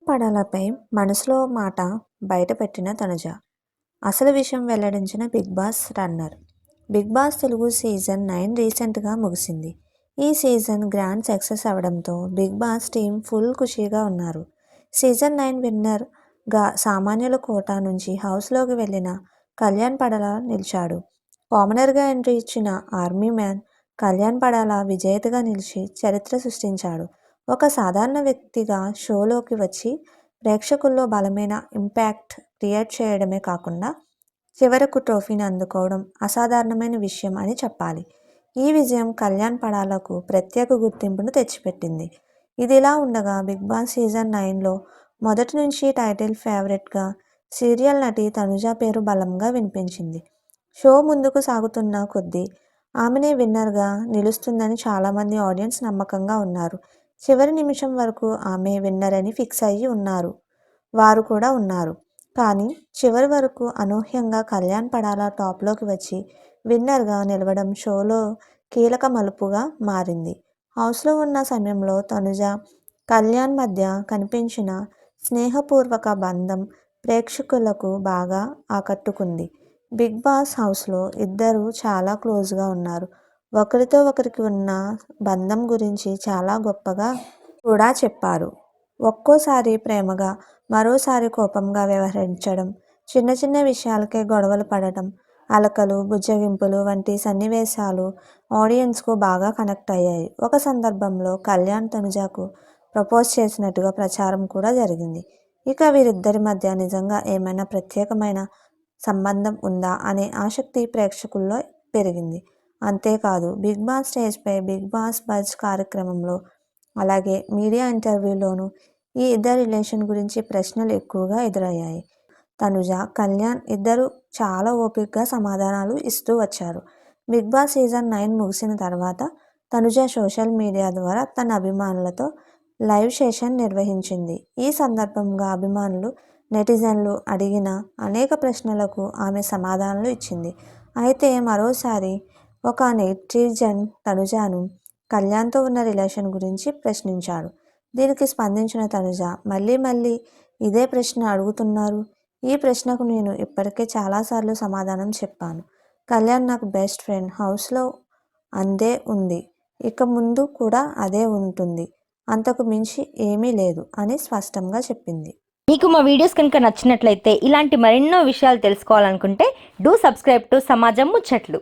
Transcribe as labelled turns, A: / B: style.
A: పడాలపై మనసులో మాట బయటపెట్టిన తనుజ. అసలు విషయం వెల్లడించిన Bigg Boss runner. Bigg Boss Telugu season 9 రీసెంట్గా ముగిసింది. ఈ సీజన్ గ్రాండ్ సక్సెస్ అవడంతో బిగ్ బాస్ టీం ఫుల్ ఖుషీగా ఉన్నారు. సీజన్ 9 విన్నర్గా సామాన్యుల కోటా నుంచి హౌస్లోకి వెళ్లిన కళ్యాణ్ పడాల నిలిచాడు. కామనర్గా ఎంట్రీ ఇచ్చిన ఆర్మీ మ్యాన్ కళ్యాణ్ పడాల విజేతగా నిలిచి చరిత్ర సృష్టించాడు. ఒక సాధారణ వ్యక్తిగా షోలోకి వచ్చి ప్రేక్షకుల్లో బలమైన ఇంపాక్ట్ క్రియేట్ చేయడమే కాకుండా చివరకు ట్రోఫీని అందుకోవడం అసాధారణమైన విషయం అని చెప్పాలి. ఈ విజయం కళ్యాణ్ పడాలకు ప్రత్యేక గుర్తింపును తెచ్చిపెట్టింది. ఇదిలా ఉండగా బిగ్ బాస్ సీజన్ 9లో మొదటి నుంచి టైటిల్ ఫేవరెట్గా సీరియల్ నటి తనుజ పేరు బలంగా వినిపించింది. షో ముందుకు సాగుతున్న కొద్దీ ఆమెనే విన్నర్గా నిలుస్తుందని చాలామంది ఆడియన్స్ నమ్మకంగా ఉన్నారు. చివరి నిమిషం వరకు ఆమె విన్నర్ అని ఫిక్స్ అయ్యి వారు కూడా ఉన్నారు. కానీ చివరి వరకు అనూహ్యంగా కళ్యాణ్ పడాల టాప్లోకి వచ్చి విన్నర్గా నిలవడం షోలో కీలక మలుపుగా మారింది. హౌస్లో ఉన్న సమయంలో తనుజ, కళ్యాణ్ మధ్య కనిపించిన స్నేహపూర్వక బంధం ప్రేక్షకులకు బాగా ఆకట్టుకుంది. బిగ్ బాస్ హౌస్లో ఇద్దరు చాలా క్లోజ్గా ఉన్నారు. ఒకరితో ఒకరికి ఉన్న బంధం గురించి చాలా గొప్పగా కూడా చెప్పారు. ఒక్కోసారి ప్రేమగా, మరోసారి కోపంగా వ్యవహరించడం, చిన్న చిన్న విషయాలకే గొడవలు పడటం, అలకలు, బుజ్జగింపులు వంటి సన్నివేశాలు ఆడియన్స్కు బాగా కనెక్ట్ అయ్యాయి. ఒక సందర్భంలో కళ్యాణ్ తనుజకు ప్రపోజ్ చేసినట్టుగా ప్రచారం కూడా జరిగింది. ఇక వీరిద్దరి మధ్య నిజంగా ఏమైనా ప్రత్యేకమైన సంబంధం ఉందా అనే ఆసక్తి ప్రేక్షకుల్లో పెరిగింది. అంతేకాదు బిగ్ బాస్ స్టేజ్పై బిగ్ బాస్ బజ్ కార్యక్రమంలో అలాగే మీడియా ఇంటర్వ్యూలోనూ ఈ ఇద్దరి రిలేషన్ గురించి ప్రశ్నలు ఎక్కువగా ఎదురయ్యాయి. తనుజ, కళ్యాణ్ ఇద్దరు చాలా ఓపికగా సమాధానాలు ఇస్తూ వచ్చారు. బిగ్ బాస్ సీజన్ 9 ముగిసిన తర్వాత తనుజ సోషల్ మీడియా ద్వారా తన అభిమానులతో లైవ్ సెషన్ నిర్వహించింది. ఈ సందర్భంగా అభిమానులు, నెటిజన్లు అడిగిన అనేక ప్రశ్నలకు ఆమె సమాధానాలు ఇచ్చింది. అయితే మరోసారి ఒక నెటిజన్ తనుజను కళ్యాణ్తో ఉన్న రిలేషన్ గురించి ప్రశ్నించాడు. దీనికి స్పందించిన తనుజ మళ్ళీ మళ్ళీ ఇదే ప్రశ్న అడుగుతున్నారు. ఈ ప్రశ్నకు నేను ఇప్పటికే చాలాసార్లు సమాధానం చెప్పాను. కళ్యాణ్ నాకు బెస్ట్ ఫ్రెండ్. హౌస్లో అందే ఉంది, ఇక ముందు కూడా అదే ఉంటుంది, అంతకు మించి ఏమీ లేదు అని స్పష్టంగా చెప్పింది.
B: మీకు మా వీడియోస్ కనుక నచ్చినట్లయితే ఇలాంటి మరెన్నో విషయాలు తెలుసుకోవాలనుకుంటే డూ సబ్స్క్రైబ్ టు సమాజం ముచ్చట్లు.